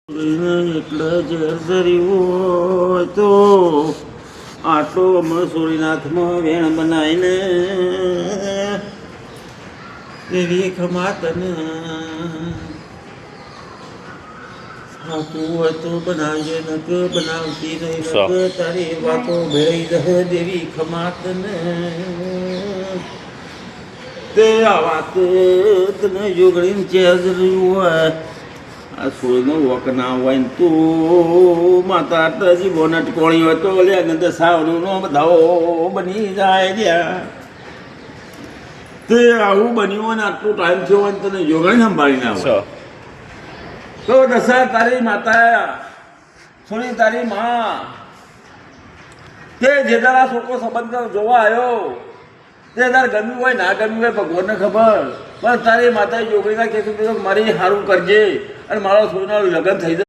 એટલે જર્જર્યું તો આટલો મસૂરીનાથમાં વેણ બનાવીને એવી ખમાતન ખાતું હોય તો બનાવીએ નક બનાવતી નહીં નક તારી વાતો ભેળી રહે દેવી ખમાતન તે આ વાત તને જોગડીને ચેજર્યું હોય આ સૂર્યનો વોક ના હોય ને તું માતા આટલાજી બોનટ કોણી હોય તો લે ને સાવનું નો બધાઓ બની જાય રહ્યા તે આવું બન્યું હોય ને આટલું ટાઈમ થયો હોય ને તને જોગણી સંભાળી ના હોય તો દશા તારી માતા સોની તારી માં તે જે તારા છોકરો સંબંધ જોવા આવ્યો તે તારે ગમ્યું હોય ના ગમ્યું હોય ભગવાનને ખબર પણ તારી માતાએ જોગણીના કહેતું મારી સારું કરજે અને મારો છોકરાનું લગ્ન થઈ જાય.